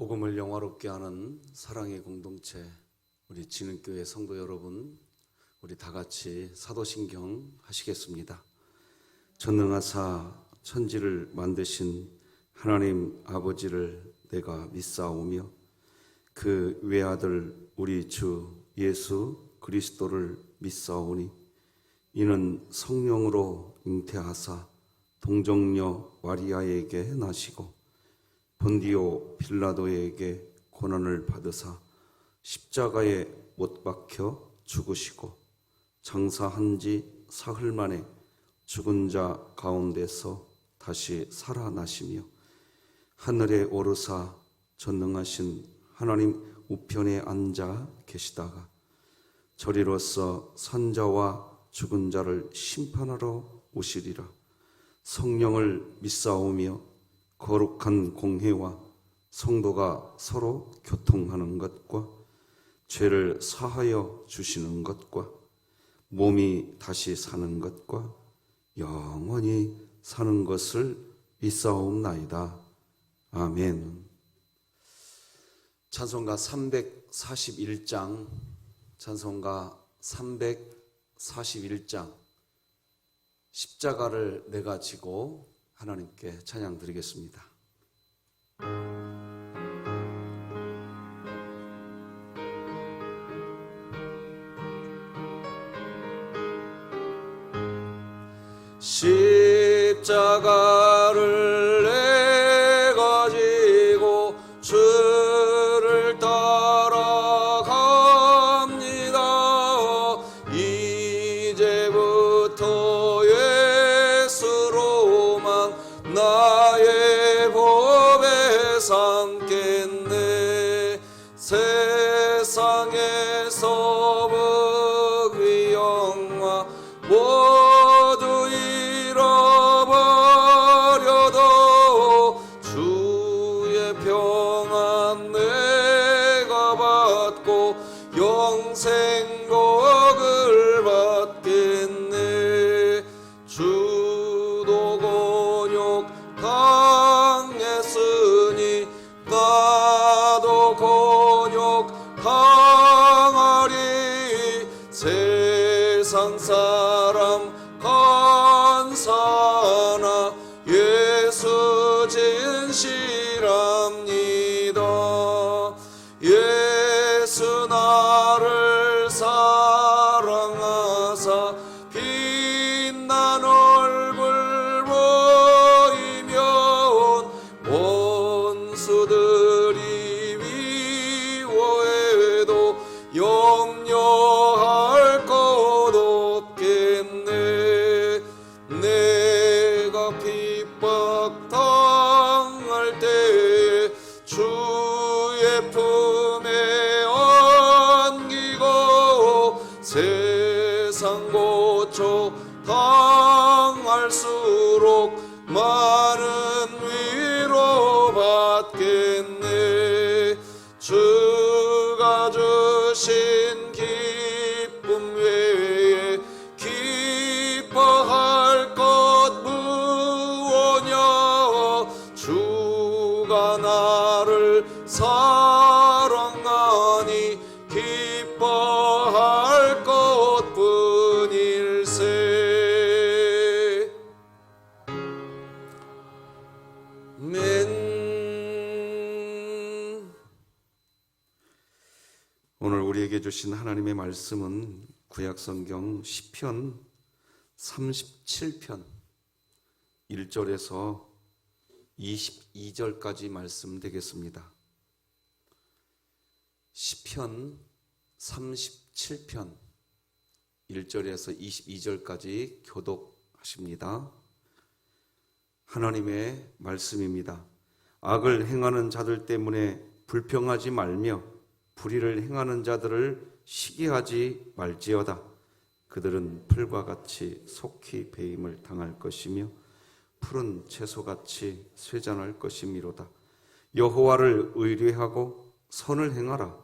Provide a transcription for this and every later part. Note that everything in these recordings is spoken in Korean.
복음을 영화롭게 하는 사랑의 공동체, 우리 진흥교회 성도 여러분, 우리 다 같이 사도신경 하시겠습니다. 전능하사 천지를 만드신 하나님 아버지를 내가 믿사오며 그 외아들 우리 주 예수 그리스도를 믿사오니 이는 성령으로 잉태하사 동정녀 마리아에게 나시고 본디오 빌라도에게 고난을 받으사 십자가에 못 박혀 죽으시고 장사한 지 사흘 만에 죽은 자 가운데서 다시 살아나시며 하늘에 오르사 전능하신 하나님 우편에 앉아 계시다가 저리로서 산자와 죽은 자를 심판하러 오시리라. 성령을 믿사오며 거룩한 공회와 성도가 서로 교통하는 것과 죄를 사하여 주시는 것과 몸이 다시 사는 것과 영원히 사는 것을 믿사옵나이다. 아멘. 찬송가 341장, 찬송가 341장, 십자가를 내가 지고 하나님께 찬양 드리겠습니다. 십자가를 내가 지고 주를 따라갑니다. 이제부터 예수로만 나의 법에 삼겠네. 세상에서 복의 영화 모두 잃어버려도 주의 평안 내가 받고 영생복을 받겠네. 주도 곤욕 당했으니 나도 곤욕 당하리. 세상 사람 간사나 예수 진실합니다. 예수 나를 사랑하사 빛난 얼굴 보이면 원수들이 미워해도 염려할 것 없겠네. 내가 핍박당할 때에 주의 품에 안기고 세상 고초 당할수록 많은 위로 받겠네. 주가 주신 기쁨 외에 기뻐할 것 무엇냐. 주가 나를 사랑하니 기뻐할 것뿐일세. 오늘 우리에게 주신 하나님의 말씀은 구약성경 시편 37편 1절에서 22절까지 말씀 되겠습니다. 시편 37편 1절에서 22절까지 교독하십니다. 하나님의 말씀입니다. 악을 행하는 자들 때문에 불평하지 말며 불의를 행하는 자들을 시기하지 말지어다. 그들은 풀과 같이 속히 배임을 당할 것이며 푸른 채소같이 쇠잔할 것이미로다. 여호와를 의뢰하고 선을 행하라.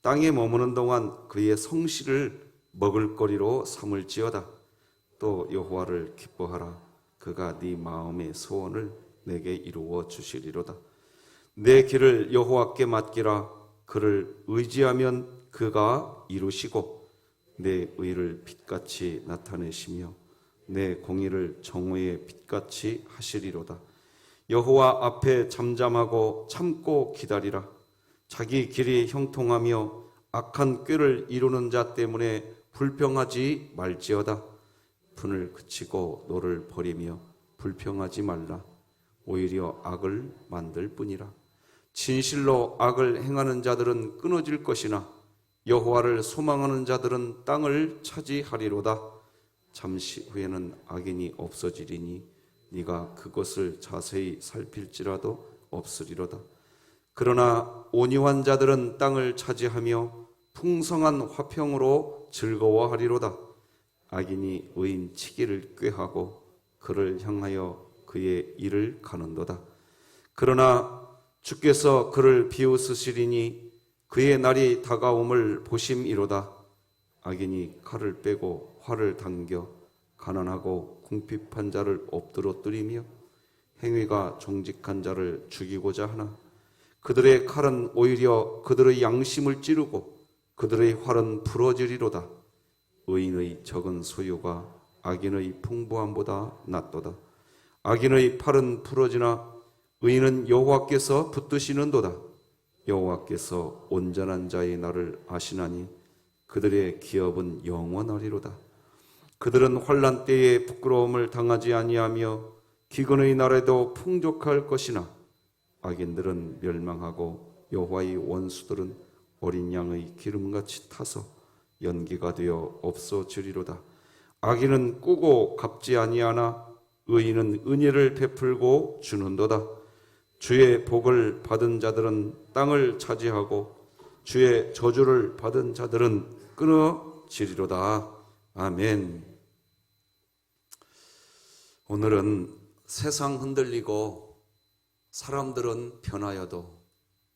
땅에 머무는 동안 그의 성실을 먹을거리로 삼을지어다. 또 여호와를 기뻐하라. 그가 네 마음의 소원을 내게 이루어 주시리로다. 내 길을 여호와께 맡기라. 그를 의지하면 그가 이루시고 내 의를 빛같이 나타내시며 내 공의를 정오의 빛같이 하시리로다. 여호와 앞에 잠잠하고 참고 기다리라. 자기 길이 형통하며 악한 꾀를 이루는 자 때문에 불평하지 말지어다. 분을 그치고 노를 버리며 불평하지 말라. 오히려 악을 만들 뿐이라. 진실로 악을 행하는 자들은 끊어질 것이나 여호와를 소망하는 자들은 땅을 차지하리로다. 잠시 후에는 악인이 없어지리니 네가 그것을 자세히 살필지라도 없으리로다. 그러나 온유한 자들은 땅을 차지하며 풍성한 화평으로 즐거워하리로다. 악인이 의인 치기를 꾀하고 그를 향하여 그의 일을 가는도다. 그러나 주께서 그를 비웃으시리니 그의 날이 다가옴을 보심이로다. 악인이 칼을 빼고 활을 당겨 가난하고 궁핍한 자를 엎드러뜨리며 행위가 정직한 자를 죽이고자 하나 그들의 칼은 오히려 그들의 양심을 찌르고 그들의 활은 부러지리로다. 의인의 적은 소유가 악인의 풍부함보다 낫도다. 악인의 팔은 부러지나 의인은 여호와께서 붙드시는도다. 여호와께서 온전한 자의 날을 아시나니 그들의 기업은 영원하리로다. 그들은 환난 때에 부끄러움을 당하지 아니하며 기근의 날에도 풍족할 것이나 악인들은 멸망하고 여호와의 원수들은 어린 양의 기름같이 타서 연기가 되어 없어지리로다. 악인은 꾸고 갚지 아니하나 의인은 은혜를 베풀고 주는도다. 주의 복을 받은 자들은 땅을 차지하고 주의 저주를 받은 자들은 끊어지리로다. 아멘. 오늘은 세상 흔들리고 사람들은 변하여도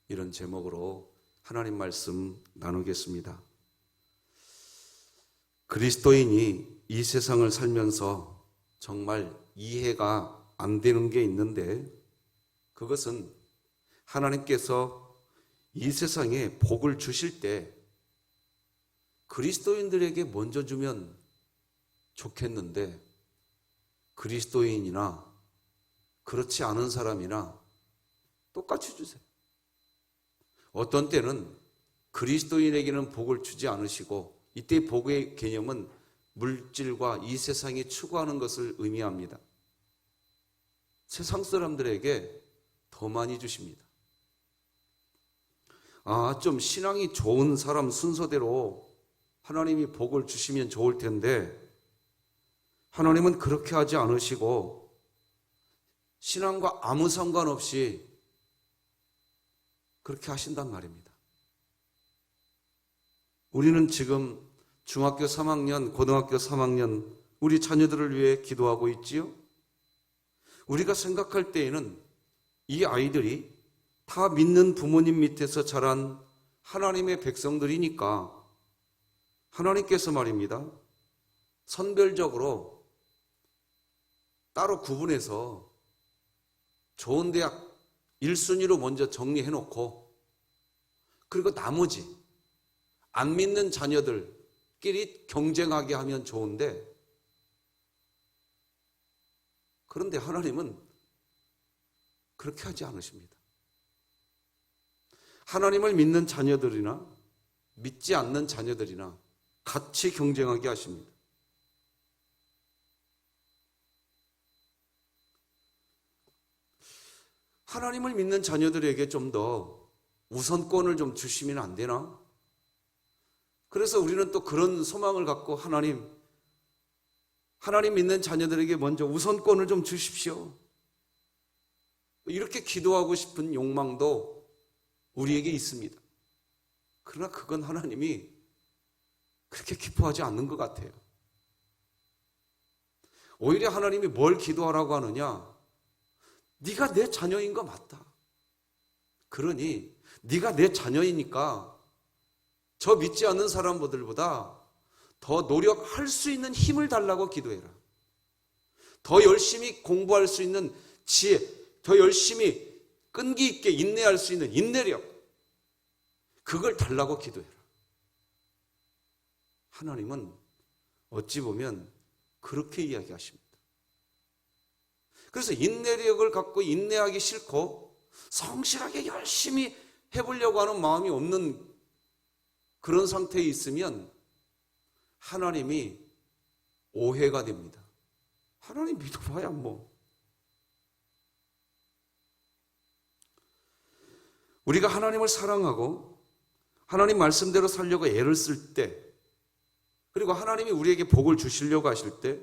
이런 제목으로 하나님 말씀 나누겠습니다. 그리스도인이 이 세상을 살면서 정말 이해가 안 되는 게 있는데 그것은 하나님께서 이 세상에 복을 주실 때 그리스도인들에게 먼저 주면 좋겠는데 그리스도인이나 그렇지 않은 사람이나 똑같이 주세요. 어떤 때는 그리스도인에게는 복을 주지 않으시고 이때 복의 개념은 물질과 이 세상이 추구하는 것을 의미합니다. 세상 사람들에게 더 많이 주십니다. 좀 신앙이 좋은 사람 순서대로 하나님이 복을 주시면 좋을 텐데 하나님은 그렇게 하지 않으시고 신앙과 아무 상관없이 그렇게 하신단 말입니다. 우리는 지금 중학교 3학년, 고등학교 3학년 우리 자녀들을 위해 기도하고 있지요? 우리가 생각할 때에는 이 아이들이 다 믿는 부모님 밑에서 자란 하나님의 백성들이니까 하나님께서 말입니다. 선별적으로 따로 구분해서 좋은 대학 1순위로 먼저 정리해놓고 그리고 나머지 안 믿는 자녀들끼리 경쟁하게 하면 좋은데 그런데 하나님은 그렇게 하지 않으십니다. 하나님을 믿는 자녀들이나 믿지 않는 자녀들이나 같이 경쟁하게 하십니다. 하나님을 믿는 자녀들에게 좀 더 우선권을 좀 주시면 안 되나? 그래서 우리는 또 그런 소망을 갖고 하나님 믿는 자녀들에게 먼저 우선권을 좀 주십시오. 이렇게 기도하고 싶은 욕망도 우리에게 있습니다. 그러나 그건 하나님이 그렇게 기뻐하지 않는 것 같아요. 오히려 하나님이 뭘 기도하라고 하느냐? 네가 내 자녀인 거 맞다. 그러니 네가 내 자녀이니까 저 믿지 않는 사람들보다 더 노력할 수 있는 힘을 달라고 기도해라. 더 열심히 공부할 수 있는 지혜, 더 열심히 끈기 있게 인내할 수 있는 인내력, 그걸 달라고 기도해라. 하나님은 어찌 보면 그렇게 이야기하십니다. 그래서 인내력을 갖고 인내하기 싫고 성실하게 열심히 해보려고 하는 마음이 없는 그런 상태에 있으면 하나님이 오해가 됩니다. 하나님 믿어봐야 뭐. 우리가 하나님을 사랑하고 하나님 말씀대로 살려고 애를 쓸 때, 그리고 하나님이 우리에게 복을 주시려고 하실 때,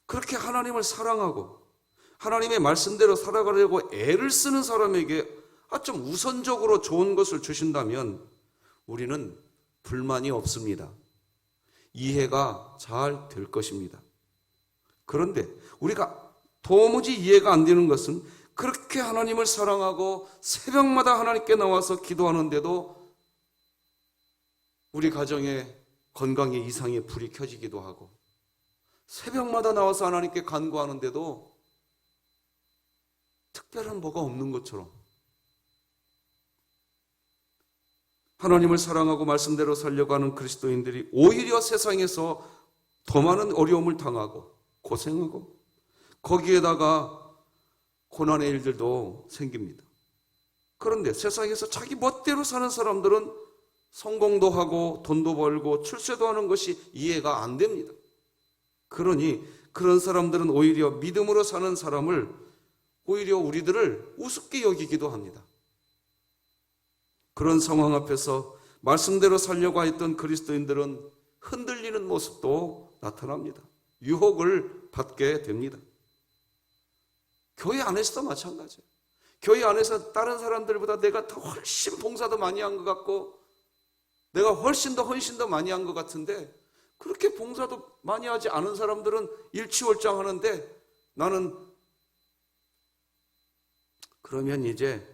그렇게 하나님을 사랑하고 하나님의 말씀대로 살아가려고 애를 쓰는 사람에게 좀 우선적으로 좋은 것을 주신다면 우리는 불만이 없습니다. 이해가 잘 될 것입니다. 그런데 우리가 도무지 이해가 안 되는 것은 그렇게 하나님을 사랑하고 새벽마다 하나님께 나와서 기도하는데도 우리 가정에 건강에 이상의 불이 켜지기도 하고, 새벽마다 나와서 하나님께 간구하는데도 특별한 뭐가 없는 것처럼, 하나님을 사랑하고 말씀대로 살려고 하는 그리스도인들이 오히려 세상에서 더 많은 어려움을 당하고 고생하고 거기에다가 고난의 일들도 생깁니다. 그런데 세상에서 자기 멋대로 사는 사람들은 성공도 하고 돈도 벌고 출세도 하는 것이 이해가 안 됩니다. 그러니 그런 사람들은 오히려 믿음으로 사는 사람을, 오히려 우리들을 우습게 여기기도 합니다. 그런 상황 앞에서 말씀대로 살려고 했던 그리스도인들은 흔들리는 모습도 나타납니다. 유혹을 받게 됩니다. 교회 안에서도 마찬가지예요. 교회 안에서 다른 사람들보다 내가 더 훨씬 봉사도 많이 한 것 같고 내가 훨씬 더 헌신 더 많이 한 것 같은데, 그렇게 봉사도 많이 하지 않은 사람들은 일취월장하는데 나는, 그러면 이제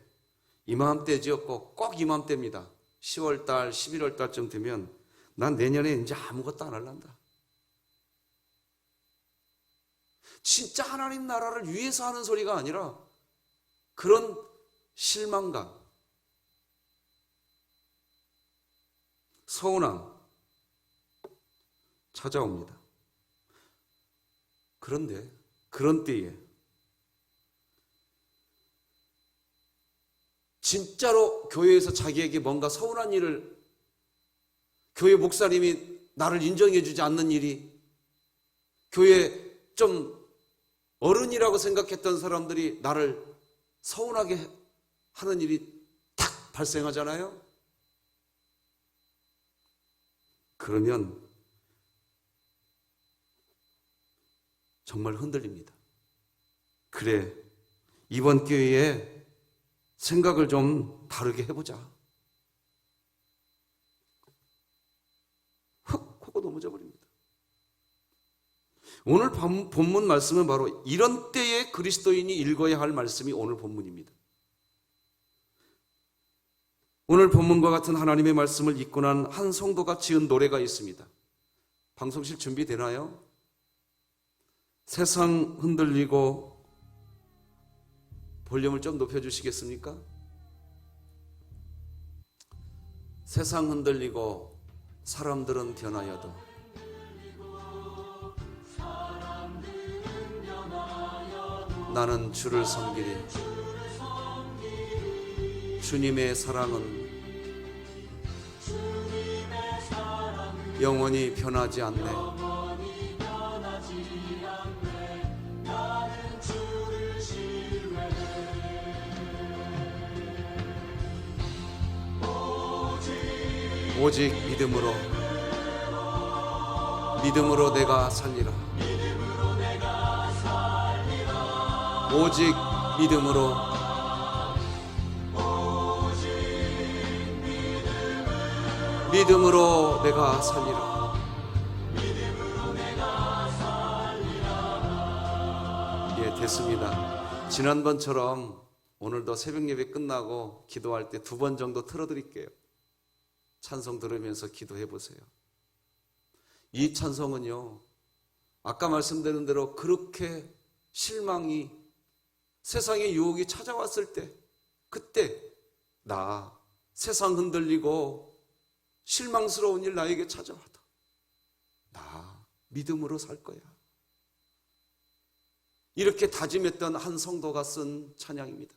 이맘때지었고 꼭 이맘때입니다. 10월달, 11월달쯤 되면 난 내년에 이제 아무것도 안 할란다. 진짜 하나님 나라를 위해서 하는 소리가 아니라 그런 실망감, 서운함 찾아옵니다. 그런데 그런 때에 진짜로 교회에서 자기에게 뭔가 서운한 일을, 교회 목사님이 나를 인정해 주지 않는 일이, 교회 좀 어른이라고 생각했던 사람들이 나를 서운하게 하는 일이 탁 발생하잖아요. 그러면 정말 흔들립니다. 그래, 이번 기회에 생각을 좀 다르게 해보자. 훅 하고 넘어져 버립니다. 오늘 본문 말씀은 바로 이런 때에 그리스도인이 읽어야 할 말씀이 오늘 본문입니다. 오늘 본문과 같은 하나님의 말씀을 읽고 난 한 성도가 지은 노래가 있습니다. 방송실 준비되나요? 세상 흔들리고, 볼륨을 좀 높여주시겠습니까? 세상 흔들리고 사람들은 변하여도 나는 주를 섬기리. 주님의 사랑은 영원히 변하지 않네. 오직 믿음으로 내가 살리라. 오직 믿음으로 내가 살리라. 예, 됐습니다. 지난번처럼 오늘도 새벽 예배 끝나고 기도할 때 2번 정도 틀어드릴게요. 찬송 들으면서 기도해 보세요. 이 찬송은요, 아까 말씀드린 대로 그렇게 실망이, 세상의 유혹이 찾아왔을 때, 그때 나 세상 흔들리고 실망스러운 일 나에게 찾아와도 나 믿음으로 살 거야. 이렇게 다짐했던 한 성도가 쓴 찬양입니다.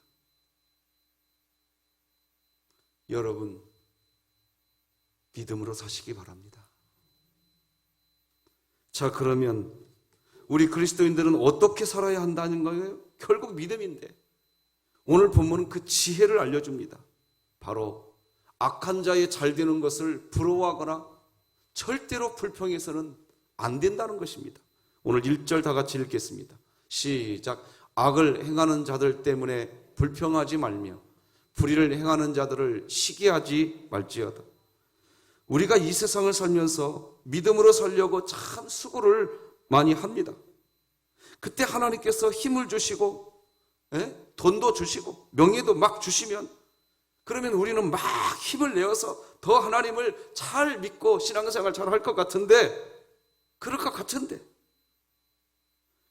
여러분, 믿음으로 사시기 바랍니다. 자, 그러면 우리 그리스도인들은 어떻게 살아야 한다는 거예요? 결국 믿음인데, 오늘 본문은 그 지혜를 알려줍니다. 바로 악한 자의 잘 되는 것을 부러워하거나 절대로 불평해서는 안 된다는 것입니다. 오늘 1절 다 같이 읽겠습니다. 시작. 악을 행하는 자들 때문에 불평하지 말며 불의를 행하는 자들을 시기하지 말지어다. 우리가 이 세상을 살면서 믿음으로 살려고 참 수고를 많이 합니다. 그때 하나님께서 힘을 주시고 돈도 주시고 명예도 막 주시면, 그러면 우리는 막 힘을 내어서 더 하나님을 잘 믿고 신앙생활 잘 할 것 같은데, 그럴 것 같은데,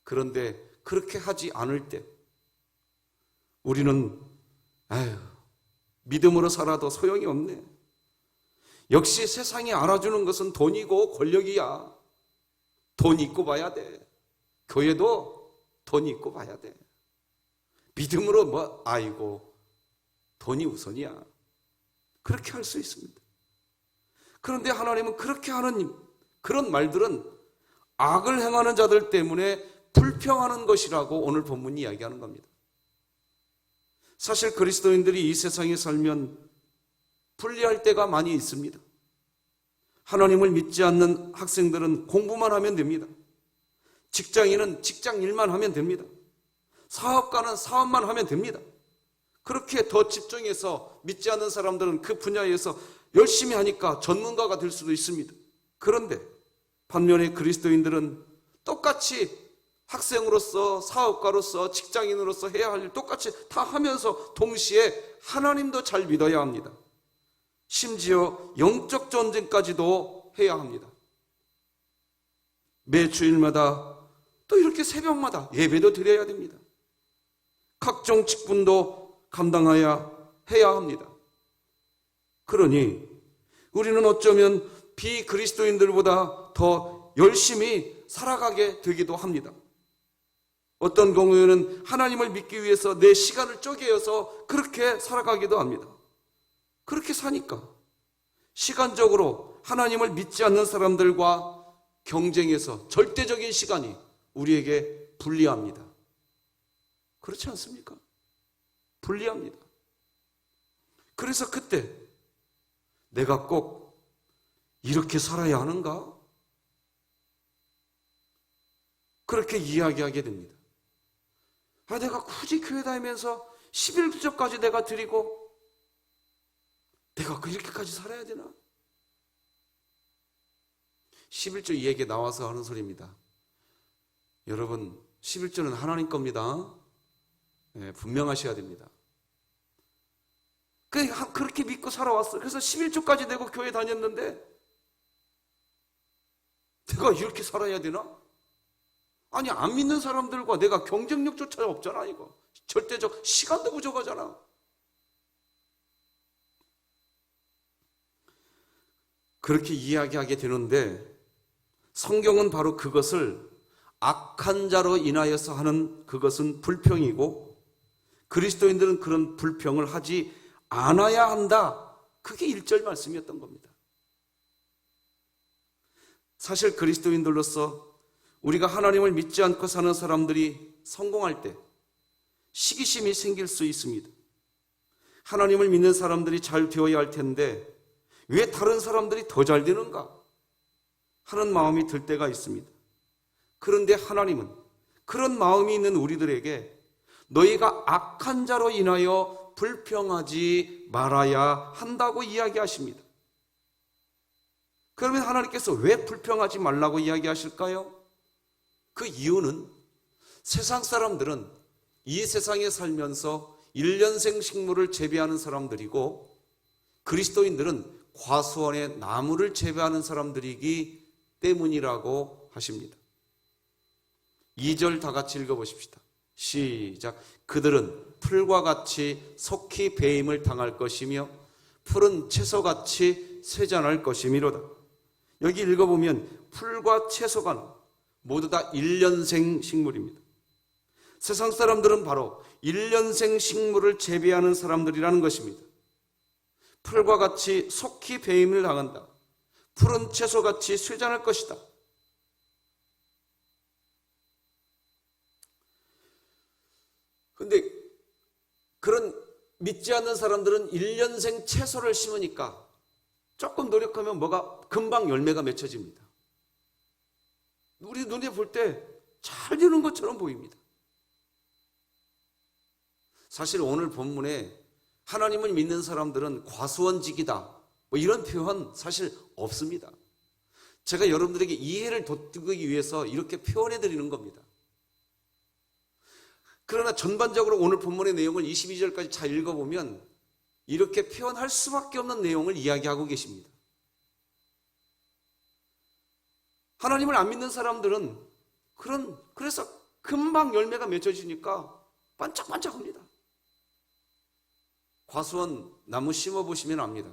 그런데 그렇게 하지 않을 때 우리는 믿음으로 살아도 소용이 없네. 역시 세상이 알아주는 것은 돈이고 권력이야. 돈 있고 봐야 돼. 교회도 돈 있고 봐야 돼. 믿음으로 아이고 돈이 우선이야. 그렇게 할 수 있습니다. 그런데 하나님은 그렇게 하는 그런 말들은 악을 행하는 자들 때문에 불평하는 것이라고 오늘 본문이 이야기하는 겁니다. 사실 그리스도인들이 이 세상에 살면 불리할 때가 많이 있습니다. 하나님을 믿지 않는 학생들은 공부만 하면 됩니다. 직장인은 직장 일만 하면 됩니다. 사업가는 사업만 하면 됩니다. 그렇게 더 집중해서 믿지 않는 사람들은 그 분야에서 열심히 하니까 전문가가 될 수도 있습니다. 그런데 반면에 그리스도인들은 똑같이 학생으로서 사업가로서 직장인으로서 해야 할 일 똑같이 다 하면서 동시에 하나님도 잘 믿어야 합니다. 심지어 영적 전쟁까지도 해야 합니다. 매 주일마다 또 이렇게 새벽마다 예배도 드려야 됩니다. 각종 직분도 감당해야 합니다. 그러니 우리는 어쩌면 비그리스도인들보다 더 열심히 살아가게 되기도 합니다. 어떤 경우에는 하나님을 믿기 위해서 내 시간을 쪼개어서 그렇게 살아가기도 합니다. 그렇게 사니까 시간적으로 하나님을 믿지 않는 사람들과 경쟁해서 절대적인 시간이 우리에게 불리합니다. 그렇지 않습니까? 불리합니다. 그래서 그때 내가 꼭 이렇게 살아야 하는가? 그렇게 이야기하게 됩니다. 내가 굳이 교회 다니면서 11조까지 내가 드리고 내가 이렇게까지 살아야 되나? 11조 이 얘기 나와서 하는 소리입니다. 여러분, 11조는 하나님 겁니다. 분명하셔야 됩니다. 그렇게 믿고 살아왔어요. 그래서 11조까지 내고 교회 다녔는데 내가 이렇게 살아야 되나? 아니, 안 믿는 사람들과 내가 경쟁력조차 없잖아. 이거 절대적 시간도 부족하잖아. 그렇게 이야기하게 되는데 성경은 바로 그것을 악한 자로 인하여서 하는 그것은 불평이고 그리스도인들은 그런 불평을 하지 않아야 한다. 그게 1절 말씀이었던 겁니다. 사실 그리스도인들로서 우리가 하나님을 믿지 않고 사는 사람들이 성공할 때 시기심이 생길 수 있습니다. 하나님을 믿는 사람들이 잘 되어야 할 텐데 왜 다른 사람들이 더 잘 되는가 하는 마음이 들 때가 있습니다. 그런데 하나님은 그런 마음이 있는 우리들에게 너희가 악한 자로 인하여 불평하지 말아야 한다고 이야기하십니다. 그러면 하나님께서 왜 불평하지 말라고 이야기하실까요? 그 이유는 세상 사람들은 이 세상에 살면서 1년생 식물을 재배하는 사람들이고 그리스도인들은 과수원의 나무를 재배하는 사람들이기 때문이라고 하십니다. 2절 다 같이 읽어보십시다. 시작. 그들은 풀과 같이 속히 배임을 당할 것이며 풀은 채소같이 쇠잔할 것이미로다. 여기 읽어보면 풀과 채소가 모두 다 1년생 식물입니다. 세상 사람들은 바로 1년생 식물을 재배하는 사람들이라는 것입니다. 풀과 같이 속히 배임을 당한다. 풀은 채소같이 쇠잔할 것이다. 그런데 그런 믿지 않는 사람들은 1년생 채소를 심으니까 조금 노력하면 뭐가 금방 열매가 맺혀집니다. 우리 눈에 볼 때 잘 되는 것처럼 보입니다. 사실 오늘 본문에 하나님을 믿는 사람들은 과수원직이다 뭐 이런 표현 사실 없습니다. 제가 여러분들에게 이해를 돋구기 위해서 이렇게 표현해 드리는 겁니다. 그러나 전반적으로 오늘 본문의 내용을 22절까지 잘 읽어보면 이렇게 표현할 수밖에 없는 내용을 이야기하고 계십니다. 하나님을 안 믿는 사람들은 그래서 금방 열매가 맺혀지니까 반짝반짝합니다. 과수원 나무 심어보시면 압니다.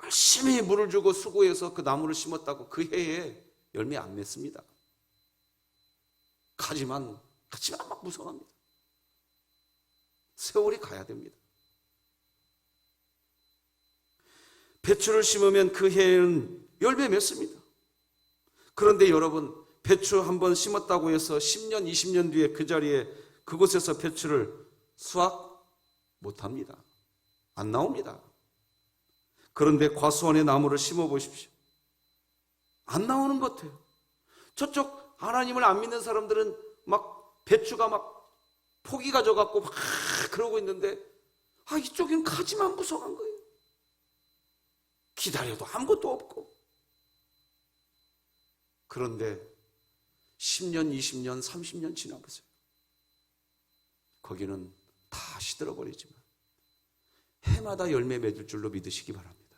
열심히 물을 주고 수고해서 그 나무를 심었다고 그 해에 열매 안 맺습니다. 하지만 막 무성합니다. 세월이 가야 됩니다. 배추를 심으면 그 해에는 열매 맺습니다. 그런데 여러분, 배추 한번 심었다고 해서 10년, 20년 뒤에 그 자리에 그곳에서 배추를 수확 못합니다. 안 나옵니다. 그런데 과수원의 나무를 심어보십시오. 안 나오는 것 같아요. 저쪽 하나님을 안 믿는 사람들은 막 배추가 막 포기 가져갖고 막 그러고 있는데 이쪽엔 가지만 무성한 거예요. 기다려도 아무것도 없고. 그런데 10년, 20년, 30년 지나보세요. 거기는 다 시들어버리지만 해마다 열매 맺을 줄로 믿으시기 바랍니다.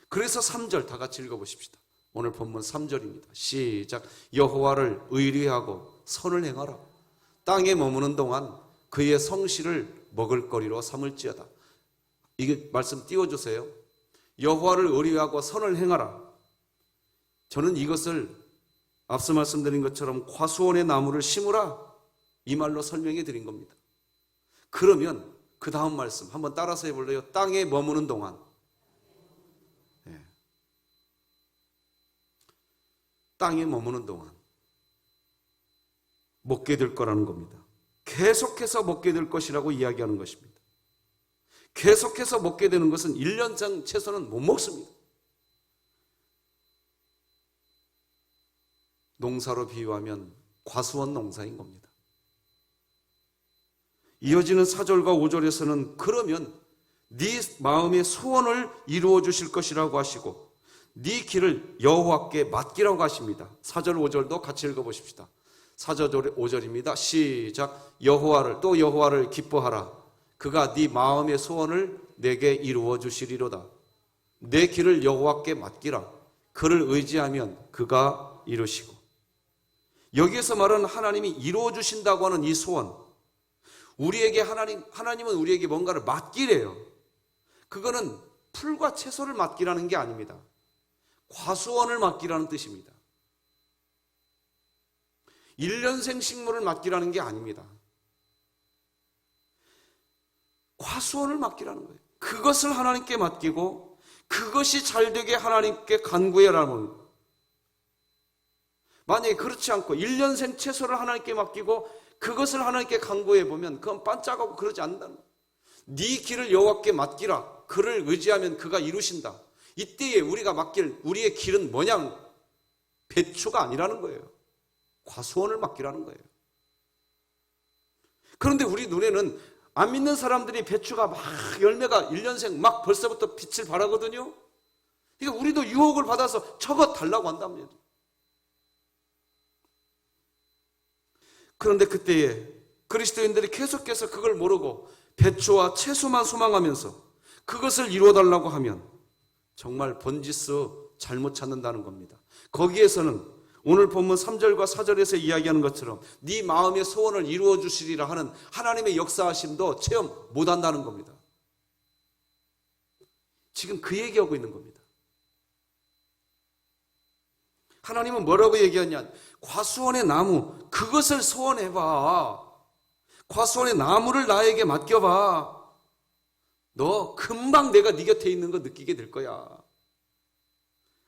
그래서 3절 다 같이 읽어보십시다. 오늘 본문 3절입니다. 시작. 여호와를 의뢰하고 선을 행하라. 땅에 머무는 동안 그의 성실을 먹을거리로 삼을지어다. 이게 말씀 띄워주세요. 여호와를 의뢰하고 선을 행하라. 저는 이것을 앞서 말씀드린 것처럼 과수원의 나무를 심으라 이 말로 설명해 드린 겁니다. 그러면 그 다음 말씀 한번 따라서 해볼래요? 땅에 머무는 동안. 네. 땅에 머무는 동안 먹게 될 거라는 겁니다. 계속해서 먹게 될 것이라고 이야기하는 것입니다. 계속해서 먹게 되는 것은 1년장 채소는 못 먹습니다. 농사로 비유하면 과수원 농사인 겁니다. 이어지는 4절과 5절에서는 그러면 네 마음의 소원을 이루어 주실 것이라고 하시고 네 길을 여호와께 맡기라고 하십니다. 4절 5절도 같이 읽어보십시다. 4절 5절입니다. 시작. 여호와를 기뻐하라. 그가 네 마음의 소원을 내게 이루어 주시리로다. 내 길을 여호와께 맡기라. 그를 의지하면 그가 이루시고. 여기에서 말하는 하나님이 이루어 주신다고 하는 이 소원, 우리에게 하나님은 우리에게 뭔가를 맡기래요. 그거는 풀과 채소를 맡기라는 게 아닙니다. 과수원을 맡기라는 뜻입니다. 1년생 식물을 맡기라는 게 아닙니다. 과수원을 맡기라는 거예요. 그것을 하나님께 맡기고 그것이 잘 되게 하나님께 간구해라는. 만약에 그렇지 않고 1년생 채소를 하나님께 맡기고 그것을 하나님께 간구해 보면 그건 반짝하고 그러지 않는다는 거예요. 네 길을 여호와께 맡기라. 그를 의지하면 그가 이루신다. 이때에 우리가 맡길 우리의 길은 뭐냐? 배추가 아니라는 거예요. 과수원을 맡기라는 거예요. 그런데 우리 눈에는 안 믿는 사람들이 배추가 막 열매가 1년생 막 벌써부터 빛을 발하거든요. 그러니까 우리도 유혹을 받아서 저거 달라고 한답니다. 그런데 그때에 그리스도인들이 계속해서 그걸 모르고 배추와 채소만 소망하면서 그것을 이루어달라고 하면 정말 번지수 잘못 찾는다는 겁니다. 거기에서는 오늘 본문 3절과 4절에서 이야기하는 것처럼 네 마음의 소원을 이루어 주시리라 하는 하나님의 역사하심도 체험 못한다는 겁니다. 지금 그 얘기하고 있는 겁니다. 하나님은 뭐라고 얘기하냐? 과수원의 나무, 그것을 소원해봐. 과수원의 나무를 나에게 맡겨봐. 너 금방 내가 네 곁에 있는 거 느끼게 될 거야.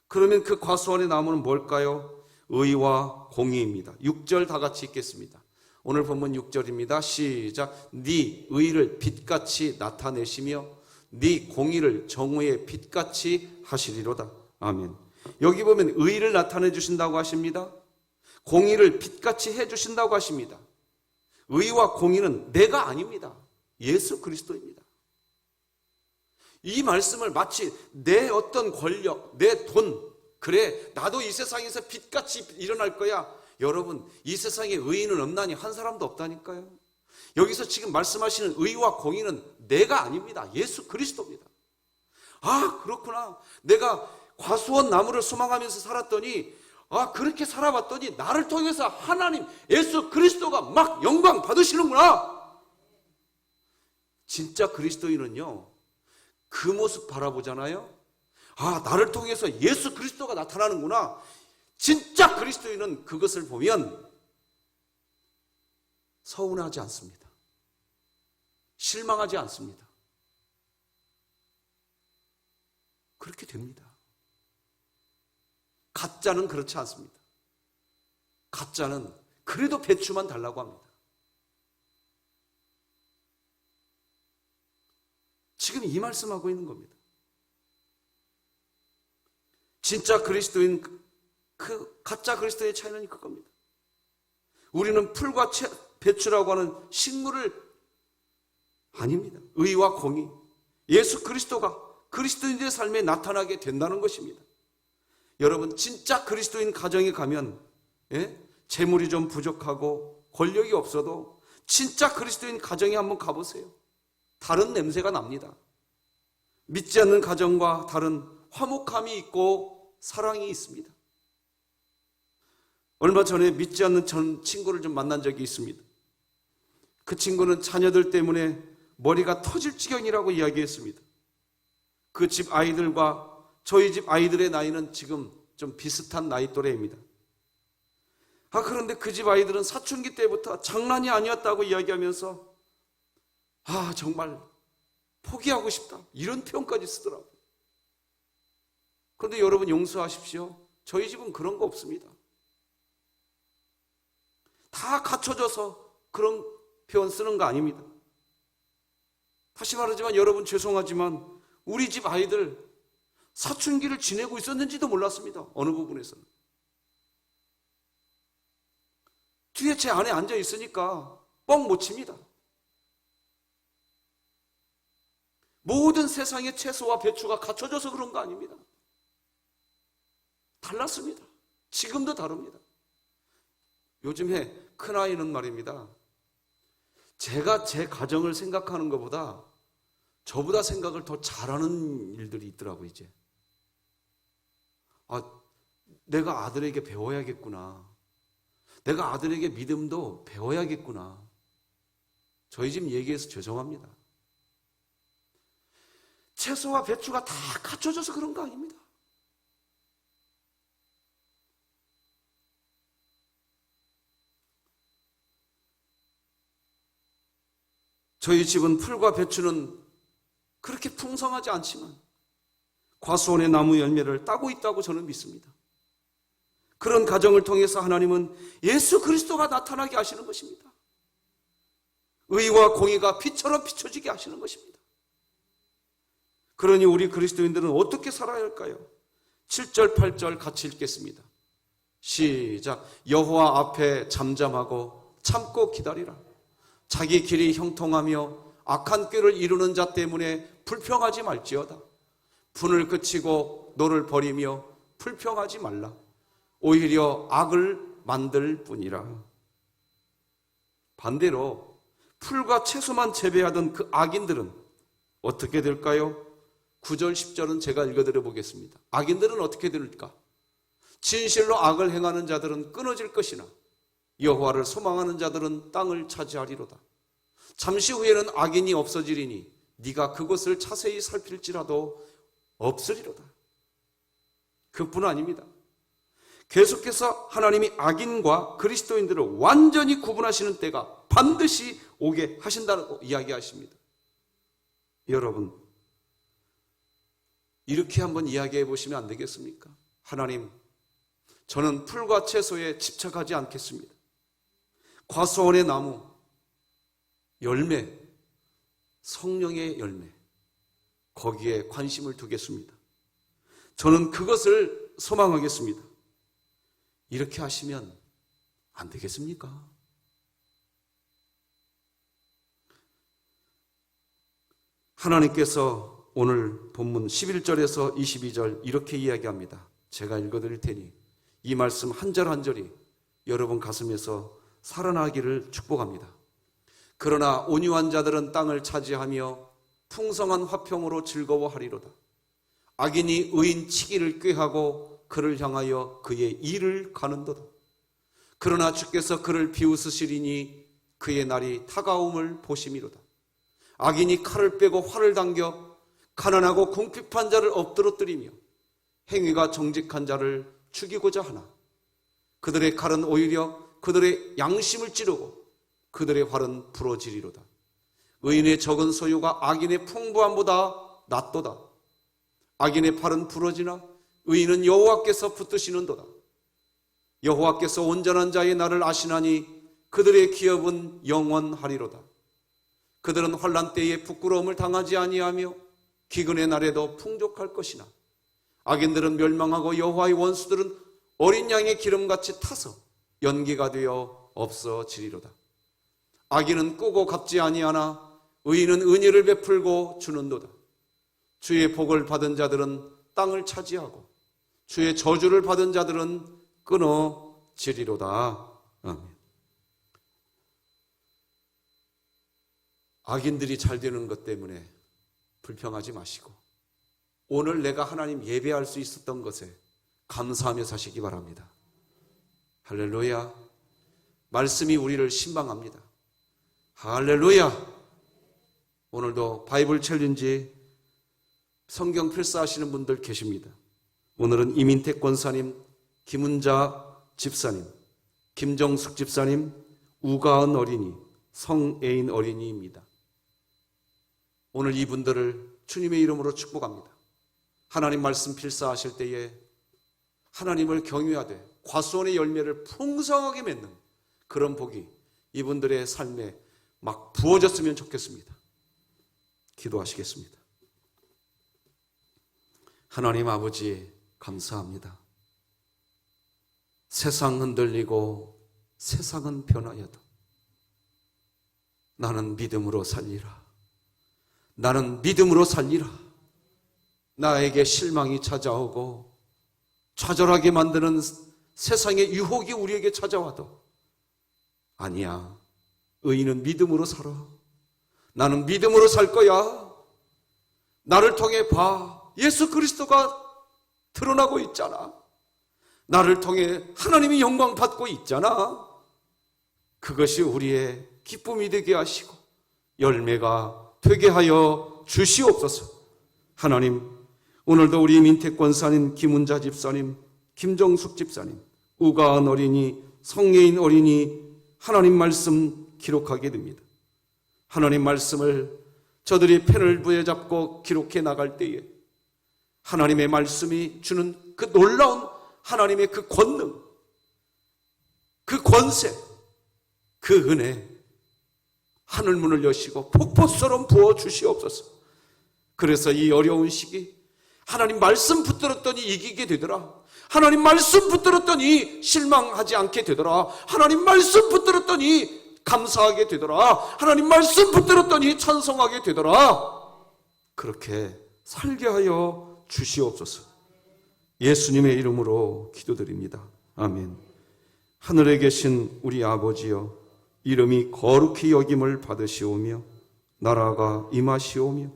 그러면 그 과수원의 나무는 뭘까요? 의와 공의입니다. 6절 다 같이 읽겠습니다. 오늘 본문 6절입니다. 시작. 네 의를 빛같이 나타내시며 네 공의를 정오의 빛같이 하시리로다. 아멘. 여기 보면 의를 나타내 주신다고 하십니다. 공의를 빛같이 해 주신다고 하십니다. 의와 공의는 내가 아닙니다. 예수 그리스도입니다. 이 말씀을 마치 내 어떤 권력, 내 돈, 그래 나도 이 세상에서 빛같이 일어날 거야. 여러분, 이 세상에 의인은 없나니 한 사람도 없다니까요. 여기서 지금 말씀하시는 의와 공의는 내가 아닙니다. 예수 그리스도입니다. 아, 그렇구나. 내가 과수원 나무를 소망하면서 살았더니, 그렇게 살아봤더니 나를 통해서 하나님 예수 그리스도가 막 영광 받으시는구나. 진짜 그리스도인은요, 그 모습 바라보잖아요. 나를 통해서 예수 그리스도가 나타나는구나. 진짜 그리스도인은 그것을 보면 서운하지 않습니다. 실망하지 않습니다. 그렇게 됩니다. 가짜는 그렇지 않습니다. 가짜는 그래도 배추만 달라고 합니다. 지금 이 말씀하고 있는 겁니다. 진짜 그리스도인, 그 가짜 그리스도의 차이는 그겁니다. 우리는 풀과 배추라고 하는 식물을 아닙니다. 의와 공의, 예수 그리스도가 그리스도인들의 삶에 나타나게 된다는 것입니다. 여러분, 진짜 그리스도인 가정에 가면 재물이 좀 부족하고 권력이 없어도 진짜 그리스도인 가정에 한번 가보세요. 다른 냄새가 납니다. 믿지 않는 가정과 다른 화목함이 있고 사랑이 있습니다. 얼마 전에 믿지 않는 전 친구를 좀 만난 적이 있습니다. 그 친구는 자녀들 때문에 머리가 터질 지경이라고 이야기했습니다. 그 집 아이들과 저희 집 아이들의 나이는 지금 좀 비슷한 나이 또래입니다. 그런데 그 집 아이들은 사춘기 때부터 장난이 아니었다고 이야기하면서 정말 포기하고 싶다, 이런 표현까지 쓰더라고요. 그런데 여러분 용서하십시오. 저희 집은 그런 거 없습니다. 다 갖춰져서 그런 표현 쓰는 거 아닙니다. 다시 말하지만 여러분 죄송하지만 우리 집 아이들 사춘기를 지내고 있었는지도 몰랐습니다. 어느 부분에서는. 뒤에 제 안에 앉아 있으니까 뻥 못 칩니다. 모든 세상의 채소와 배추가 갖춰져서 그런 거 아닙니다. 달랐습니다. 지금도 다릅니다. 요즘에 큰아이는 말입니다. 제가 제 가정을 생각하는 것보다 저보다 생각을 더 잘하는 일들이 있더라고요, 이제. 내가 아들에게 배워야겠구나. 내가 아들에게 믿음도 배워야겠구나. 저희 집 얘기해서 죄송합니다. 채소와 배추가 다 갖춰져서 그런 거 아닙니다. 저희 집은 풀과 배추는 그렇게 풍성하지 않지만 과수원의 나무 열매를 따고 있다고 저는 믿습니다. 그런 가정을 통해서 하나님은 예수 그리스도가 나타나게 하시는 것입니다. 의와 공의가 빛처럼 비춰지게 하시는 것입니다. 그러니 우리 그리스도인들은 어떻게 살아야 할까요? 7절, 8절 같이 읽겠습니다. 시작. 여호와 앞에 잠잠하고 참고 기다리라. 자기 길이 형통하며 악한 꾀를 이루는 자 때문에 불평하지 말지어다. 분을 그치고 너를 버리며 불평하지 말라. 오히려 악을 만들 뿐이라. 반대로 풀과 채소만 재배하던 그 악인들은 어떻게 될까요? 9절, 10절은 제가 읽어드려 보겠습니다. 악인들은 어떻게 될까? 진실로 악을 행하는 자들은 끊어질 것이나 여호와를 소망하는 자들은 땅을 차지하리로다. 잠시 후에는 악인이 없어지리니 네가 그것을 자세히 살필지라도 없으리로다. 그뿐 아닙니다. 계속해서 하나님이 악인과 그리스도인들을 완전히 구분하시는 때가 반드시 오게 하신다고 이야기하십니다. 여러분, 이렇게 한번 이야기해 보시면 안 되겠습니까? 하나님, 저는 풀과 채소에 집착하지 않겠습니다. 과수원의 나무, 열매, 성령의 열매, 거기에 관심을 두겠습니다. 저는 그것을 소망하겠습니다. 이렇게 하시면 안 되겠습니까? 하나님께서 오늘 본문 11절에서 22절 이렇게 이야기합니다. 제가 읽어드릴 테니 이 말씀 한 절 한 절이 여러분 가슴에서 살아나기를 축복합니다. 그러나 온유한 자들은 땅을 차지하며 풍성한 화평으로 즐거워하리로다. 악인이 의인 치기를 꾀하고 그를 향하여 그의 일을 가는도다. 그러나 주께서 그를 비웃으시리니 그의 날이 타가움을 보심이로다. 악인이 칼을 빼고 활을 당겨 가난하고 궁핍한 자를 엎드러뜨리며 행위가 정직한 자를 죽이고자 하나 그들의 칼은 오히려 그들의 양심을 찌르고 그들의 활은 부러지리로다. 의인의 적은 소유가 악인의 풍부함보다 낫도다. 악인의 팔은 부러지나 의인은 여호와께서 붙드시는도다. 여호와께서 온전한 자의 날을 아시나니 그들의 기업은 영원하리로다. 그들은 환난 때에 부끄러움을 당하지 아니하며 기근의 날에도 풍족할 것이나 악인들은 멸망하고 여호와의 원수들은 어린 양의 기름같이 타서 연기가 되어 없어지리로다. 악인은 꾸고 갚지 아니하나 의인은 은혜를 베풀고 주는도다. 주의 복을 받은 자들은 땅을 차지하고 주의 저주를 받은 자들은 끊어지리로다. 아멘. 악인들이 잘 되는 것 때문에 불평하지 마시고 오늘 내가 하나님 예배할 수 있었던 것에 감사하며 사시기 바랍니다. 할렐루야. 말씀이 우리를 신방합니다. 할렐루야. 오늘도 바이블 챌린지 성경 필사하시는 분들 계십니다. 오늘은 이민택 권사님, 김은자 집사님, 김정숙 집사님, 우가은 어린이, 성애인 어린이입니다. 오늘 이분들을 주님의 이름으로 축복합니다. 하나님 말씀 필사하실 때에 하나님을 경외하되 과수원의 열매를 풍성하게 맺는 그런 복이 이분들의 삶에 막 부어졌으면 좋겠습니다. 기도하시겠습니다. 하나님 아버지 감사합니다. 세상 흔들리고 세상은 변하여도 나는 믿음으로 살리라. 나는 믿음으로 살리라. 나에게 실망이 찾아오고 좌절하게 만드는 세상의 유혹이 우리에게 찾아와도 아니야. 의인은 믿음으로 살아. 나는 믿음으로 살 거야. 나를 통해 봐. 예수 그리스도가 드러나고 있잖아. 나를 통해 하나님이 영광 받고 있잖아. 그것이 우리의 기쁨이 되게 하시고 열매가 되게 하여 주시옵소서. 하나님, 오늘도 우리 민택 권사님, 김은자 집사님, 김정숙 집사님, 우가은 어린이, 성예인 어린이 하나님 말씀 기록하게 됩니다. 하나님 말씀을 저들이 펜을 부여잡고 기록해 나갈 때에 하나님의 말씀이 주는 그 놀라운 하나님의 그 권능, 그 권세, 그 은혜, 하늘문을 여시고 폭포처럼 부어주시옵소서. 그래서 이 어려운 시기 하나님 말씀 붙들었더니 이기게 되더라. 하나님 말씀 붙들었더니 실망하지 않게 되더라. 하나님 말씀 붙들었더니 감사하게 되더라. 하나님 말씀 붙들었더니 찬송하게 되더라. 그렇게 살게 하여 주시옵소서. 예수님의 이름으로 기도드립니다. 아멘. 하늘에 계신 우리 아버지여, 이름이 거룩히 여김을 받으시오며 나라가 임하시오며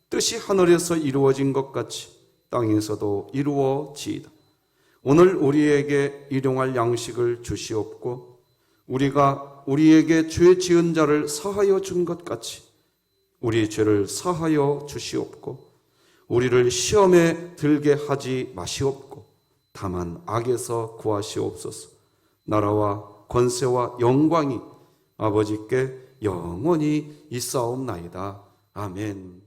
뜻이 하늘에서 이루어진 것 같이 땅에서도 이루어지이다. 오늘 우리에게 일용할 양식을 주시옵고 우리가 우리에게 죄 지은 자를 사하여 준 것 같이 우리 죄를 사하여 주시옵고 우리를 시험에 들게 하지 마시옵고 다만 악에서 구하시옵소서. 나라와 권세와 영광이 아버지께 영원히 있사옵나이다. 아멘.